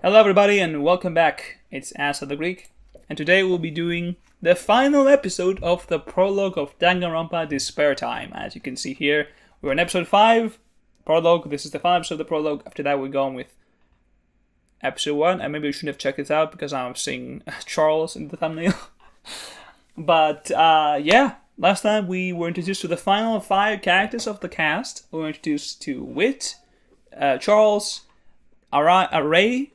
Hello everybody and welcome back. It's Asa the Greek, and today we'll be doing the final episode of the prologue of Danganronpa Despairtime. As you can see here, we're in episode 5, prologue. This is the final episode of the prologue. After that we're going with episode 1, and maybe we shouldn't have checked this out because I'm seeing Charles in the thumbnail. But yeah, last time we were introduced to the final 5 characters of the cast. We were introduced to Wit, Charles, Ray,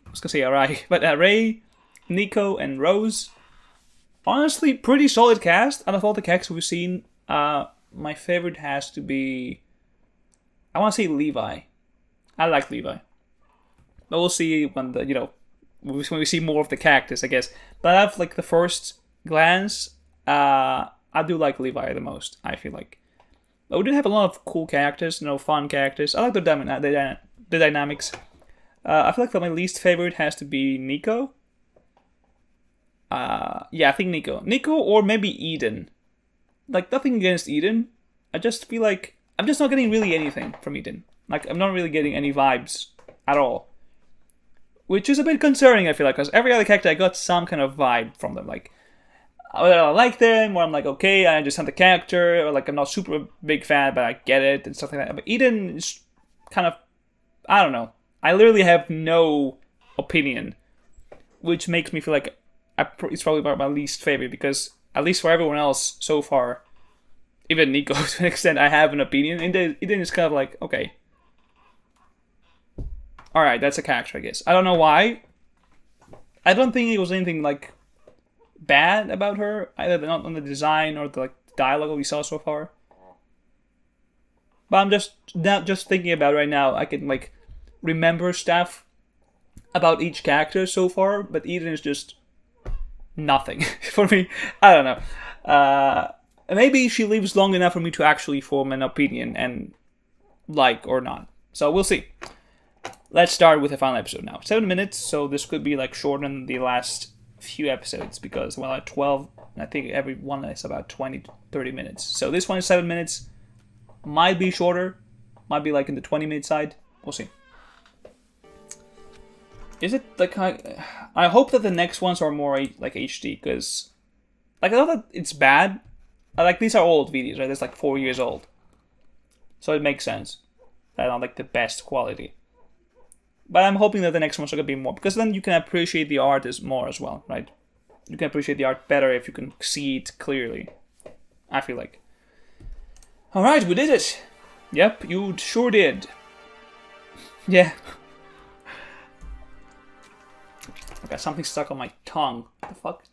Nico, and Rose. Honestly, pretty solid cast. Out of all the characters we've seen, my favorite has to be, I want to say Levi. I like Levi, but we'll see when when we see more of the characters, I guess. But out of like the first glance, I do like Levi the most. I feel like, but we did have a lot of cool characters, fun characters. I like the dynamics. I feel like my least favorite has to be Nico. Yeah, I think Nico. Nico or maybe Eden. Like, nothing against Eden. I just feel like I'm just not getting really anything from Eden. Like, I'm not really getting any vibes at all. Which is a bit concerning, I feel like, because every other character I got some kind of vibe from them. Like, whether I like them, or I'm like, okay, I understand the character, or like, I'm not super big fan, but I get it, and stuff like that. But Eden is kind of, I don't know. I literally have no opinion, which makes me feel like it's probably my least favorite, because at least for everyone else so far, even Nico to an extent, I have an opinion. Eden is kind of like, okay. Alright, that's a character, I guess. I don't know why. I don't think it was anything like bad about her, either not on the design or the dialogue we saw so far. But I'm just thinking about it right now. I can remember stuff about each character so far, but Eden is just nothing for me. I don't know. Maybe she lives long enough for me to actually form an opinion and like or not. So we'll see. Let's start with the final episode now. 7 minutes, so this could be shorter than the last few episodes because, well, at 12, I think every one is about 20 to 30 minutes. So this one is 7 minutes. Might be shorter. Might be in the 20-minute side. We'll see. Is it I hope that the next ones are more HD, because I know that it's bad. These are old videos, right? It's 4 years old, so it makes sense. They're not the best quality. But I'm hoping that the next ones are gonna be more, because then you can appreciate the art more as well, right? You can appreciate the art better if you can see it clearly, I feel like. Alright, we did it. Yep, you sure did. Yeah. I got something stuck on my tongue. What the fuck?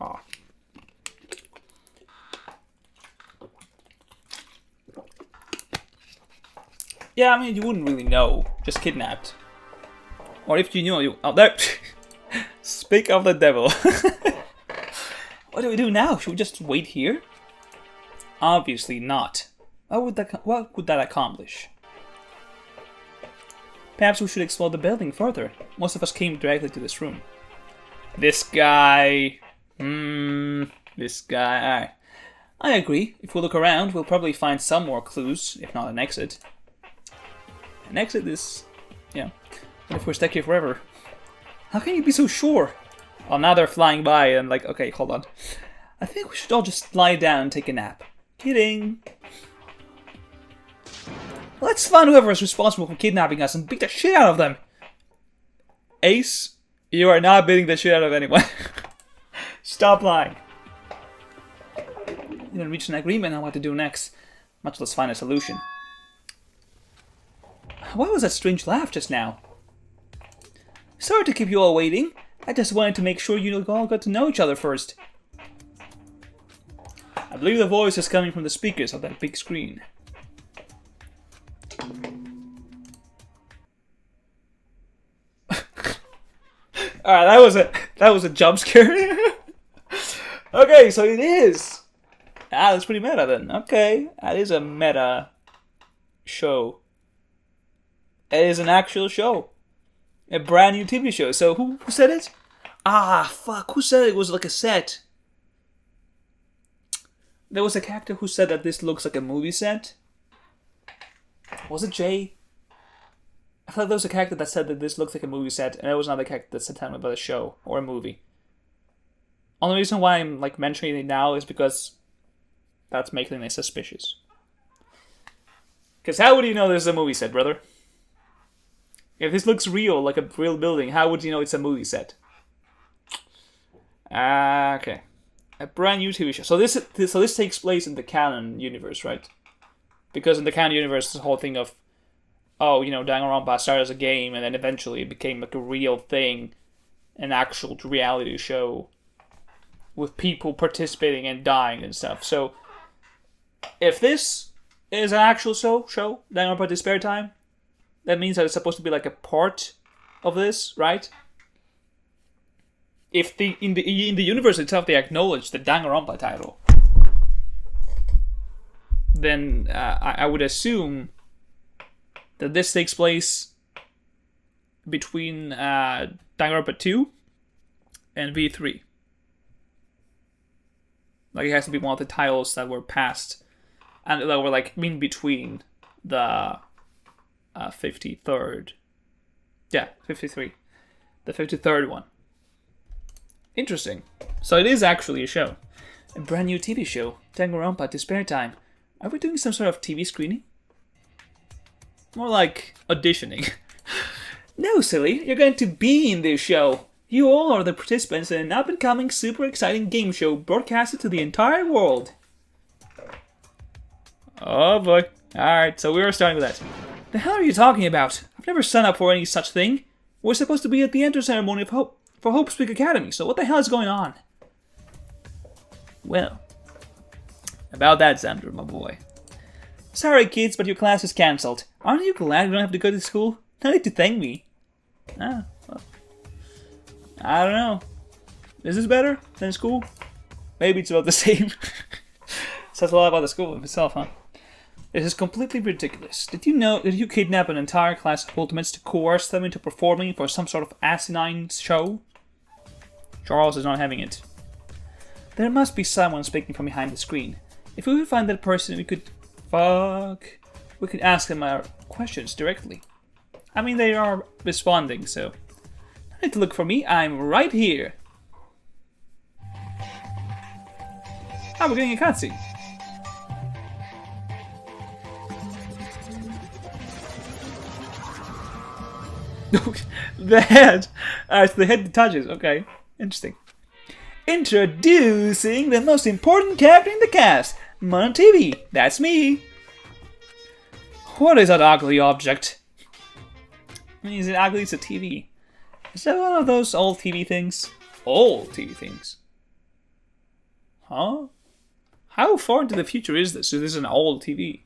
Oh. Yeah, I mean, you wouldn't really know. Just kidnapped. Or if you knew, oh, there. Speak of the devil. What do we do now? Should we just wait here? Obviously not. What would that accomplish? Perhaps we should explore the building further. Most of us came directly to this room. This guy. This guy. Alright. I agree. If we look around, we'll probably find some more clues, if not an exit. An exit is... yeah. What if we're stuck here forever? How can you be so sure? Well, now they're flying by and okay, hold on. I think we should all just lie down and take a nap. Kidding. Let's find whoever is responsible for kidnapping us and beat the shit out of them. Ace, you are not beating the shit out of anyone. Stop lying. You didn't reach an agreement on what to do next, much less find a solution. What was that strange laugh just now? Sorry to keep you all waiting. I just wanted to make sure you all got to know each other first. I believe the voice is coming from the speakers of that big screen. Alright, that was a jump scare. Okay, so it is. That's pretty meta then. Okay, that is a meta show. It is an actual show. A brand new TV show. So who said it? Fuck, who said it was a set? There was a character who said that this looks like a movie set. Was it Jay? I feel like there was a character that said that this looked like a movie set, and there was another character that said something about a show or a movie. Only reason why I'm like mentioning it now is because that's making it suspicious. Because how would you know this is a movie set, brother? If this looks real, like a real building, how would you know it's a movie set? Okay. A brand new TV show. So this takes place in the canon universe, right? Because in the canon universe, this whole thing of, oh, you know, Danganronpa started as a game and then eventually it became like a real thing, an actual reality show with people participating and dying and stuff. So if this is an actual show, Danganronpa Despairtime, that means that it's supposed to be like a part of this, right? If in the universe itself they acknowledge the Danganronpa title, then I would assume that this takes place between Danganronpa 2 and V3. Like it has to be one of the titles that were passed and that were like in between the 53rd. Yeah, 53. The 53rd one. Interesting. So it is actually a show. A brand new TV show. Danganronpa Despairtime. Are we doing some sort of TV screening? More like auditioning. No, silly. You're going to be in this show. You all are the participants in an up-and-coming, super exciting game show broadcasted to the entire world. Oh boy. Alright, so we are starting with that. The hell are you talking about? I've never signed up for any such thing. We're supposed to be at the entrance ceremony of Hope for Hope Speak Academy, so what the hell is going on? Well, about that, Xander, my boy. Sorry, kids, but your class is cancelled. Aren't you glad you don't have to go to school? No need to thank me. Ah, well, I don't know. Is this better than school? Maybe it's about the same. Says a lot about the school itself, huh? This is completely ridiculous. Did you know that you kidnap an entire class of ultimates to coerce them into performing for some sort of asinine show? Charles is not having it. There must be someone speaking from behind the screen. If we would find that person, we could ask them our questions directly. I mean, they are responding, so no need to look for me. I'm right here. Ah, we're getting a cutscene. The head. So the head touches. Okay, interesting. Introducing the most important character in the cast, Mon TV. That's me. What is that ugly object? I mean, is it ugly? It's a TV. Is that one of those old TV things? Old TV things. Huh? How far into the future is this? So this is an old TV.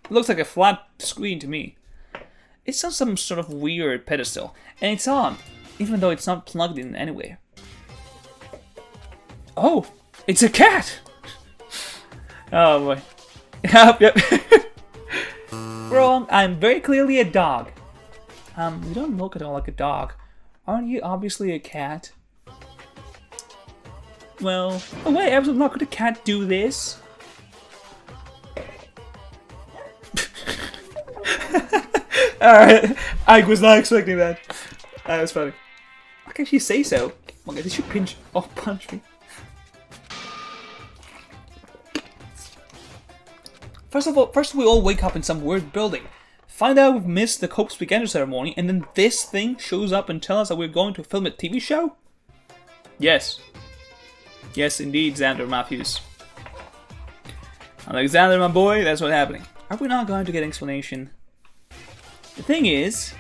It looks like a flat screen to me. It's on some sort of weird pedestal, and it's on, even though it's not plugged in anywhere. Oh, it's a cat! Oh boy. Yep. Wrong, I'm very clearly a dog. You don't look at all like a dog. Aren't you obviously a cat? Well, oh wait, absolutely not. Could a cat do this? Alright, I was not expecting that. That was funny. Why can't she say so? Okay, did she punch me? First we all wake up in some weird building. Find out we've missed the Hope Speak Enter ceremony, and then this thing shows up and tells us that we're going to film a TV show? Yes. Yes, indeed, Xander Matthews. Alexander, my boy, that's what's happening. Are we not going to get an explanation? The thing is,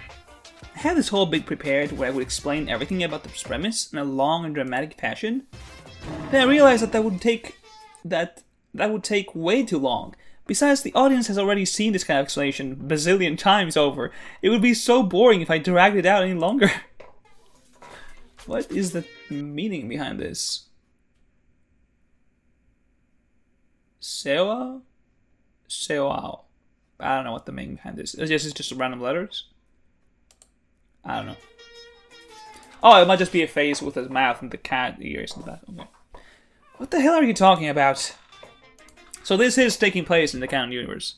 I had this whole bit prepared where I would explain everything about the premise in a long and dramatic fashion. Then I realized that that would take way too long. Besides, the audience has already seen this kind of explanation bazillion times over. It would be so boring if I dragged it out any longer. What is the meaning behind this? Sewa? Sewao. I don't know what the meaning behind this is. It's just random letters? I don't know. Oh, it might just be a face with his mouth and the cat ears and that. Okay. What the hell are you talking about? So this is taking place in the canon universe.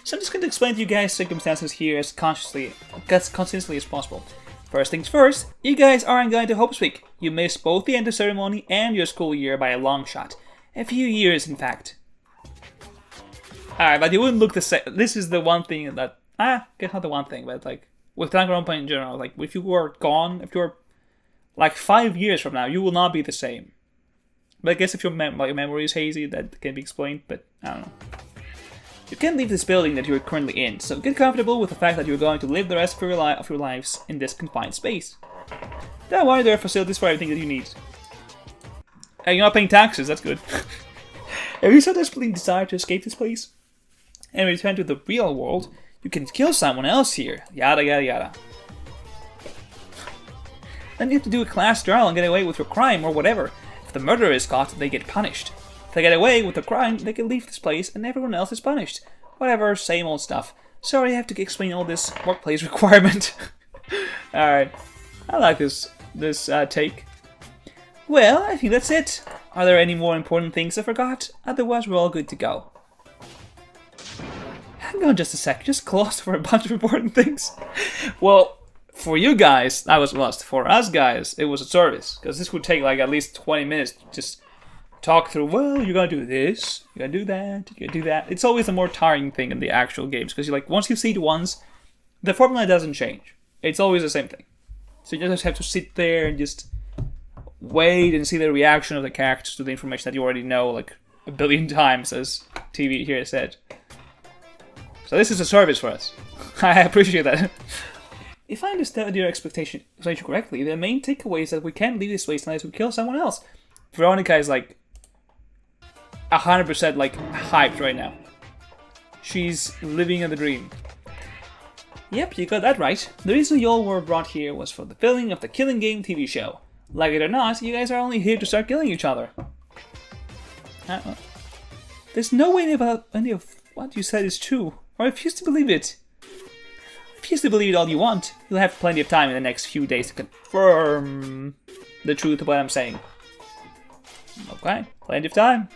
So I'm just going to explain to you guys circumstances here as consistently as possible. First things first, you guys aren't going to Hope's Week. You missed both the end of ceremony and your school year by a long shot. A few years, in fact. Alright, but you wouldn't look the same. This is the one thing that... guess not the one thing, but like... With danganronpa in general, like, if you were gone, if you were... Like, 5 years from now, you will not be the same. But I guess if your memory is hazy, that can be explained, but I don't know. You can't leave this building that you're currently in, so get comfortable with the fact that you're going to live the rest of your lives in this confined space. Don't worry, there are facilities for everything that you need. Hey, you're not paying taxes, that's good. If you so desperately desire to escape this place and return to the real world, you can kill someone else here, yada yada yada. Then you have to do a class trial and get away with your crime or whatever. If the murderer is caught, they get punished. If they get away with the crime, they can leave this place and everyone else is punished. Whatever, same old stuff. Sorry I have to explain all this workplace requirement. Alright, I like this take. Well, I think that's it. Are there any more important things I forgot? Otherwise we're all good to go. Hang on just a sec, just closed for a bunch of important things. Well, for you guys, that was lost. For us guys, it was a service. Because this would take like at least 20 minutes to just talk through, well, you gotta do this, you gotta do that, you gotta do that. It's always a more tiring thing in the actual games. Because you're like, once you see it once, the formula doesn't change. It's always the same thing. So you just have to sit there and just wait and see the reaction of the characters to the information that you already know like a billion times, as TV here said. So this is a service for us. I appreciate that. If I understand your expectation correctly, the main takeaway is that we can't leave this place unless we kill someone else. Veronica is like 100% like hyped right now. She's living in the dream. Yep, you got that right. The reason you all were brought here was for the filming of the Killing Game TV show. Like it or not, you guys are only here to start killing each other. There's no way any of what you said is true. I refuse to believe it. Refuse to believe it all you want. You'll have plenty of time in the next few days to confirm the truth of what I'm saying. Okay, plenty of time.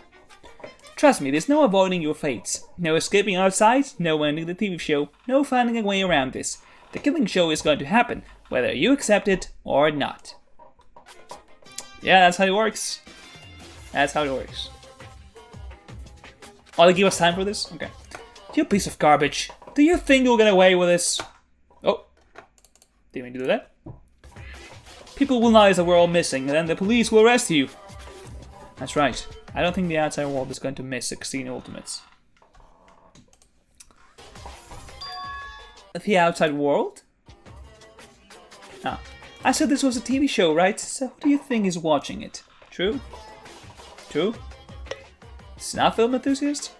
Trust me, there's no avoiding your fates. No escaping outside, no ending the TV show, no finding a way around this. The killing show is going to happen, whether you accept it or not. Yeah, that's how it works. That's how it works. Oh, they give us time for this? Okay. You piece of garbage. Do you think you'll get away with this? Oh. Didn't mean to do that. People will notice that we're all missing, and then the police will arrest you. That's right. I don't think the outside world is going to miss 16 Ultimates. The outside world? Ah. I said this was a TV show, right? So who do you think is watching it? True? True? It's not film enthusiast?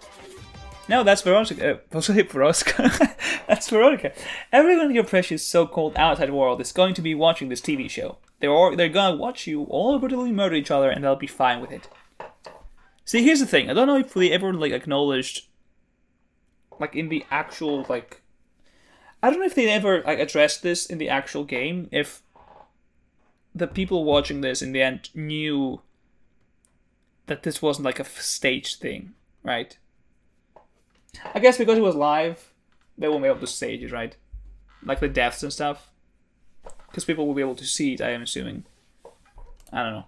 No, that's Veronica. That's Veronica. Everyone in your precious so-called outside world is going to be watching this TV show. They're gonna watch you all brutally murder each other, and they'll be fine with it. See, here's the thing. I don't know if they ever like acknowledged, like in the actual like. I don't know if they ever like addressed this in the actual game. If the people watching this in the end knew that this wasn't like a staged thing, right? I guess because it was live, they won't be able to stage it, right? Like the deaths and stuff. Because people will be able to see it, I am assuming. I don't know.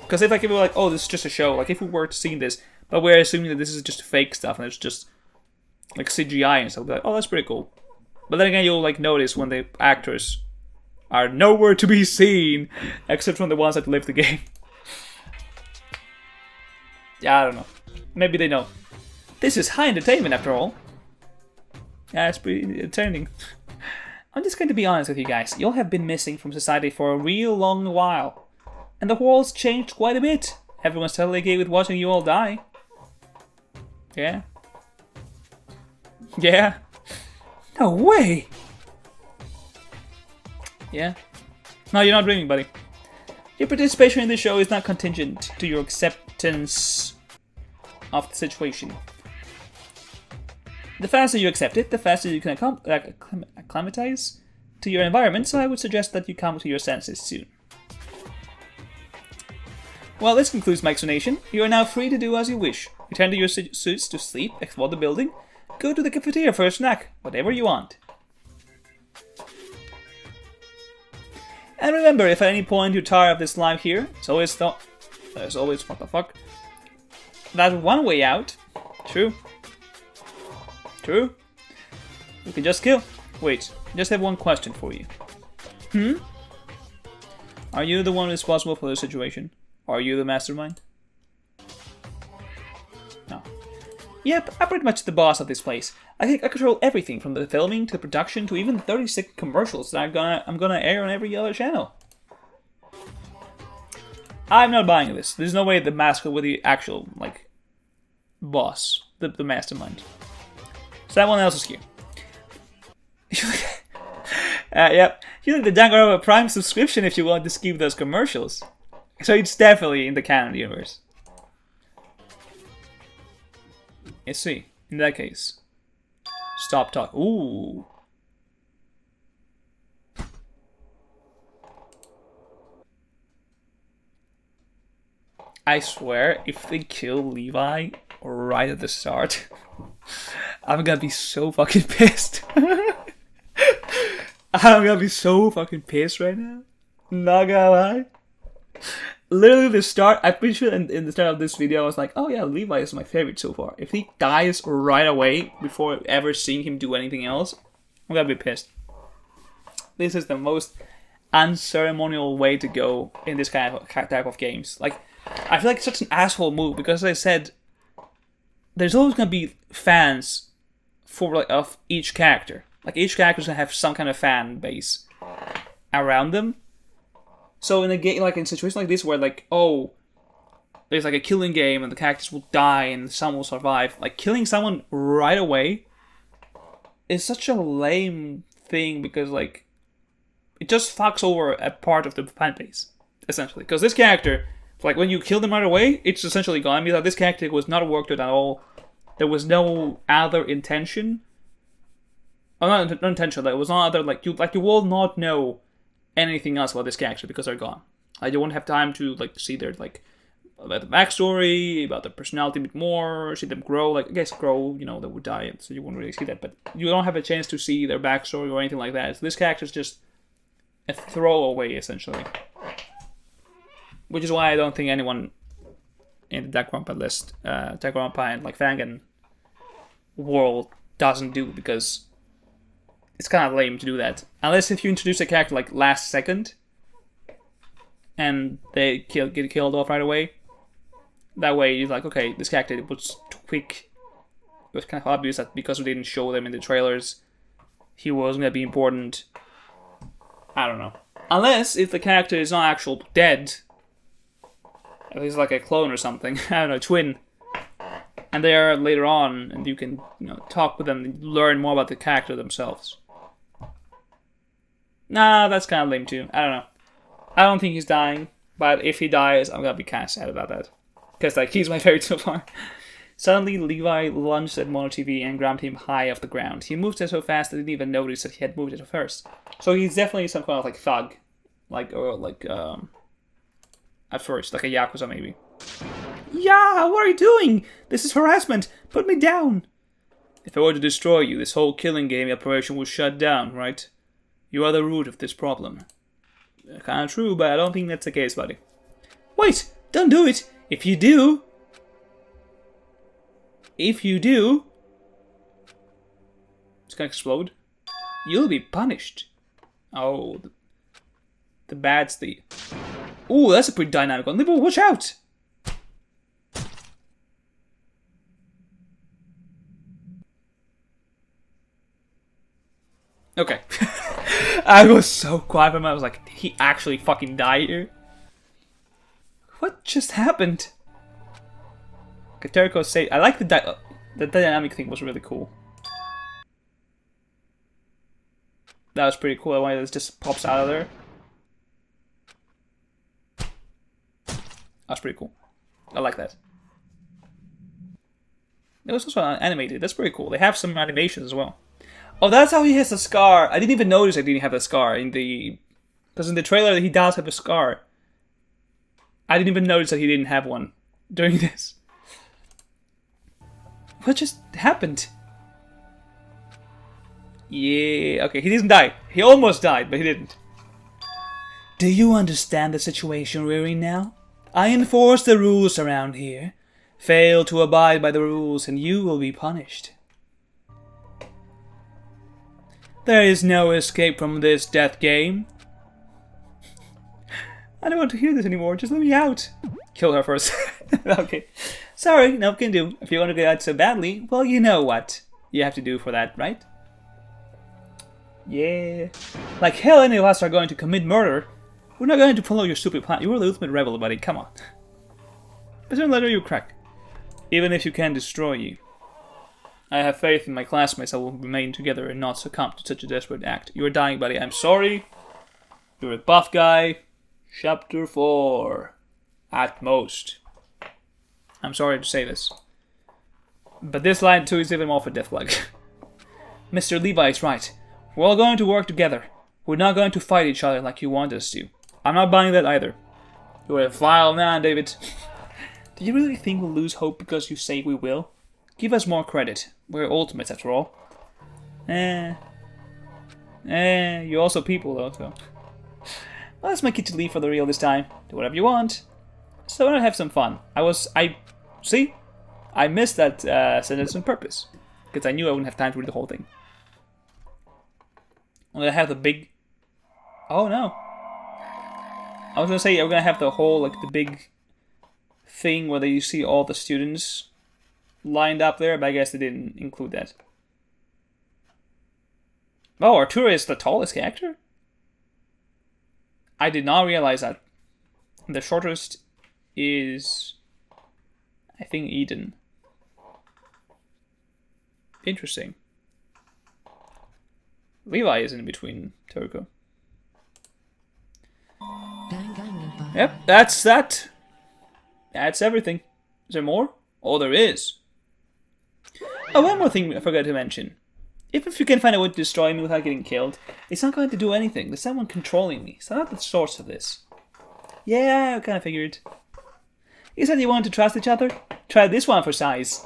Because if like people were like, oh, this is just a show, like if we were to see this, but we're assuming that this is just fake stuff and it's just like CGI and stuff, we'll be like, oh, that's pretty cool. But then again, you'll like notice when the actors are nowhere to be seen, except from the ones that live the game. Yeah, I don't know. Maybe they know. This is high entertainment after all. Yeah, it's pretty entertaining. I'm just going to be honest with you guys. You all have been missing from society for a real long while. And the world's changed quite a bit. Everyone's totally okay with watching you all die. Yeah? Yeah? No way! Yeah? No, you're not dreaming, buddy. Your participation in this show is not contingent to your acceptance of the situation. The faster you accept it, the faster you can acclimatize to your environment, so I would suggest that you come to your senses soon. Well, this concludes my explanation. You are now free to do as you wish. Return to your suits to sleep, explore the building, go to the cafeteria for a snack, whatever you want. And remember, if at any point you're tired of this life here, there's always what the fuck. That's one way out. True. True. You can just kill. Wait, I just have one question for you. Are you the one responsible for the situation? Are you the mastermind? No. Yep, I'm pretty much the boss of this place. I control everything from the filming to the production to even the 30-second commercials that I'm gonna air on every other channel. I'm not buying this. There's no way the mascot with the actual, like, boss, the mastermind. So that one else is here. Yep. You need the danganronpa Prime subscription if you want to skip those commercials. So it's definitely in the canon universe. Let's see. In that case, stop talking. Ooh. I swear, if they kill Levi right at the start, I'm gonna be so fucking pissed. I'm gonna be so fucking pissed right now. Not gonna lie. Literally the start, I'm pretty sure in the start of this video I was like, oh yeah, Levi is my favorite so far. If he dies right away before ever seeing him do anything else, I'm gonna be pissed. This is the most unceremonial way to go in this kind of type of games. Like, I feel like it's such an asshole move because, as I said, there's always gonna be fans for like of each character. Like each character's gonna have some kind of fan base around them. So in a game, like in situations like this, where like, oh, there's like a killing game and the characters will die and some will survive, like killing someone right away is such a lame thing because like it just fucks over a part of the fan base essentially. Because this character, like when you kill them right away, it's essentially gone. I mean, like this character was not worked out at all. There was no other intention. Oh, not intention. There was no other you will not know anything else about this character because they're gone. Like you won't have time to like see their like about the backstory, about their personality a bit more, see them grow. Like I guess grow, you know, they would die, so you won't really see that. But you don't have a chance to see their backstory or anything like that. So this character is just a throwaway essentially, which is why I don't think anyone in the danganronpa list, danganronpa and like Fangan world doesn't do, because it's kind of lame to do that. Unless if you introduce a character like last second and they get killed off right away. That way you're like, okay, this character was quick. It was kind of obvious that because we didn't show them in the trailers, he wasn't going to be important. I don't know. Unless if the character is not actually dead, at least like a clone or something, I don't know, twin, and they are later on, and you can talk with them and learn more about the character themselves. Nah, that's kind of lame too. I don't know. I don't think he's dying, but if he dies, I'm gonna be kind of sad about that. Because like he's my favorite so far. Suddenly, Levi lunged at Mono TV and grabbed him high off the ground. He moved it so fast that I didn't even notice that he had moved it first. So he's definitely some kind of like thug. At first, like a Yakuza maybe. Yeah, what are you doing? This is harassment. Put me down. If I were to destroy you, this whole killing game operation would shut down, right? You are the root of this problem. Kinda true, but I don't think that's the case, buddy. Wait! Don't do it! If you do... it's gonna explode. You'll be punished. Oh, the bad's the... Ooh, that's a pretty dynamic one. Watch out! Okay. I was so quiet for a moment. I was like, did he actually fucking die here? What just happened? Kateriko say I like the dynamic thing was really cool. That was pretty cool. The way it just pops out of there. That's pretty cool. I like that. It was also animated. That's pretty cool. They have some animations as well. Oh, that's how he has a scar. I didn't even notice I didn't have a scar in the... Because in the trailer he does have a scar. I didn't even notice that he didn't have one during this. What just happened? Yeah, okay, he didn't die. He almost died, but he didn't. Do you understand the situation we're in now? I enforce the rules around here. Fail to abide by the rules and you will be punished. There is no escape from this death game. I don't want to hear this anymore, just let me out. Kill her first. Okay. Sorry, no can do. If you want to get out so badly, well, you know what you have to do for that, right? Yeah. Like hell any of us are going to commit murder. We're not going to follow your stupid plan. You were the ultimate rebel, buddy, come on. But sooner or later you crack. Even if you can destroy you. I have faith in my classmates that will remain together and not succumb to such a desperate act. You are dying, buddy. I'm sorry. You're a buff guy. Chapter 4. At most. I'm sorry to say this. But this line too is even more of a death flag. Mr. Levi is right. We're all going to work together. We're not going to fight each other like you want us to. I'm not buying that either. You're a vile man, David. Do you really think we'll lose hope because you say we will? Give us more credit. We're ultimates after all. You're also people though, so. Well, let's make it to leave for the real this time. Do whatever you want. So I want to have some fun. See? I missed that sentence on purpose. Because I knew I wouldn't have time to read the whole thing. I'm gonna have the big... Oh no. I was gonna say we're gonna have the whole, like, the big thing where you see all the students lined up there, but I guess they didn't include that. Oh, Arturo is the tallest character? I did not realize that. The shortest is, I think, Eden. Interesting. Levi is in between Turco. Yep, that's that. That's everything. Is there more? Oh, there is. Oh, one more thing I forgot to mention. If you can find a way to destroy me without getting killed, it's not going to do anything. There's someone controlling me. So I'm not the source of this. Yeah, I kind of figured. You said you wanted to trust each other? Try this one for size.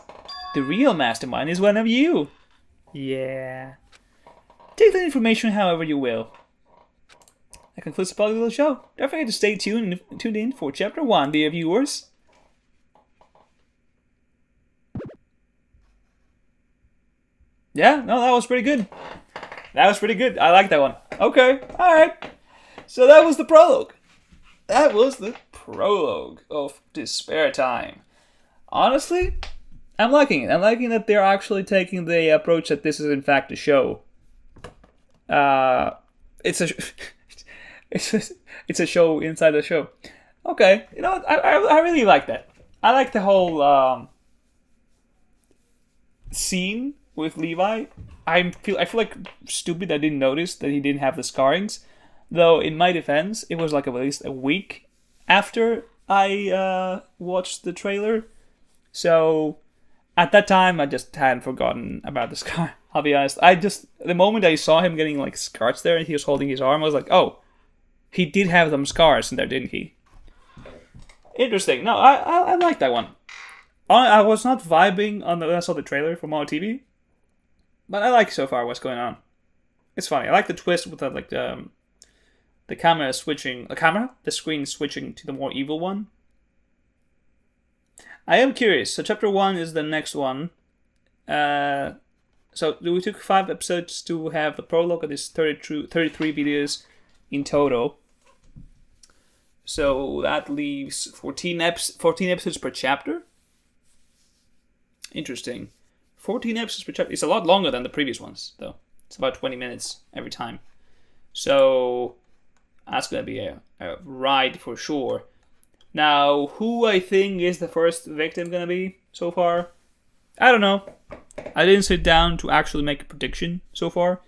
The real mastermind is one of you. Yeah. Take that information however you will. That concludes the part of the show. Don't forget to stay tuned in for Chapter 1, dear viewers. Yeah, no, that was pretty good. That was pretty good. I like that one. Okay, alright. So that was the prologue. That was the prologue of Despair Time. Honestly, I'm liking it. I'm liking that they're actually taking the approach that this is in fact a show. It's a it's a show inside a show. Okay, you know what? I really like that. I like the whole scene with Levi. I feel like stupid I didn't notice that he didn't have the scarrings. Though in my defense, it was like at least a week after I watched the trailer. So at that time I just hadn't forgotten about the scar. I'll be honest. The moment I saw him getting like scars there and he was holding his arm, I was like, oh, he did have them scars in there, didn't he? Interesting. No, I like that one. I was not vibing on when I saw the trailer for Mono TV, but I like so far what's going on. It's funny. I like the twist with the the screen switching to the more evil one. I am curious. So chapter 1 is the next one. So we took 5 episodes to have the prologue, and it's 33 videos in total. So that leaves 14 episodes per chapter. Interesting. 14 episodes per chapter. It's a lot longer than the previous ones, though. It's about 20 minutes every time. So that's going to be a ride for sure. Now, who I think is the first victim going to be so far? I don't know. I didn't sit down to actually make a prediction so far.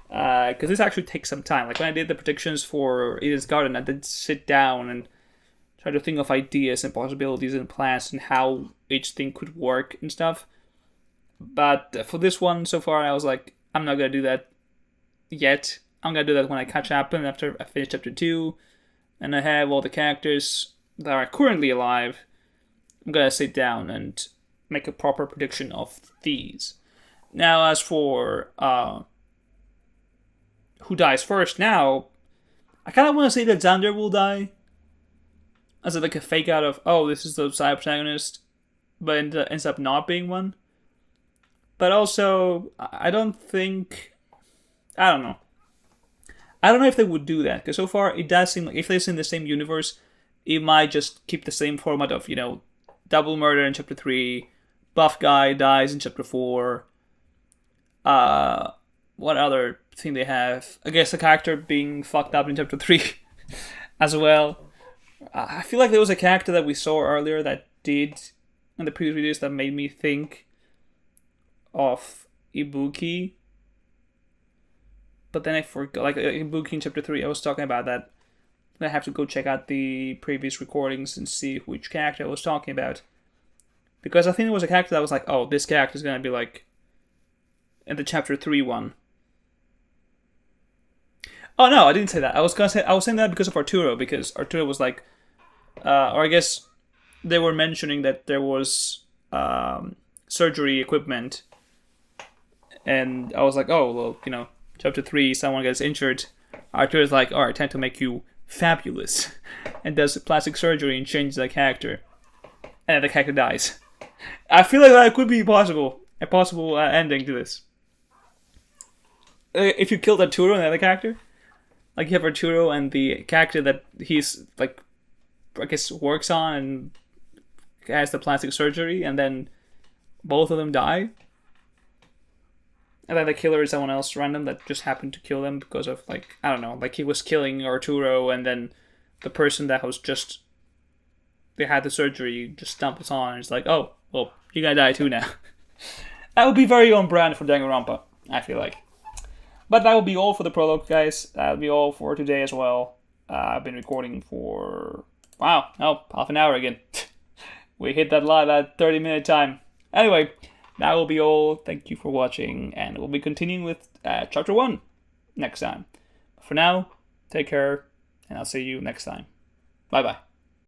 Because this actually takes some time. Like when I did the predictions for Eden's Garden, I did sit down and try to think of ideas and possibilities and plans and how each thing could work and stuff. But for this one so far, I was like, I'm not going to do that yet. I'm going to do that when I catch up and after I finish chapter 2 and I have all the characters that are currently alive. I'm going to sit down and make a proper prediction of these. Now, as for who dies first now, I kind of want to say that Xander will die. As like a fake out of, oh, this is the side protagonist, but ends up not being one. But also, I don't know. I don't know if they would do that, because so far it does seem like if they're in the same universe, it might just keep the same format of, double murder in chapter 3, buff guy dies in chapter 4, what other thing they have? I guess the character being fucked up in chapter 3 as well. I feel like there was a character that we saw earlier that did in the previous videos that made me think of Ibuki. But then I forgot, like Ibuki in chapter 3, I was talking about that. I have to go check out the previous recordings and see which character I was talking about. Because I think it was a character that was like, oh, this character is going to be like in the chapter 3 one. Oh no, I didn't say that. I was saying that because of Arturo, because Arturo was like, or I guess they were mentioning that there was surgery equipment, and I was like, oh well, chapter 3, someone gets injured. Arturo's like, alright, time to make you fabulous, and does plastic surgery and changes the character, and then the character dies. I feel like that could be a possible ending to this. If you killed Arturo and the other character. Like, you have Arturo and the character that he's, like, I guess works on and has the plastic surgery, and then both of them die. And then the killer is someone else random that just happened to kill them because of, like, I don't know, like he was killing Arturo, and then the person that was just, they had the surgery just stumbles on and is like, oh, well, you're gonna die too now. That would be very on brand for danganronpa, I feel like. But that will be all for the prologue, guys. That will be all for today as well. I've been recording for, half an hour again. We hit that 30-minute time. Anyway, that will be all. Thank you for watching, and we'll be continuing with chapter 1 next time. For now, take care, and I'll see you next time. Bye-bye.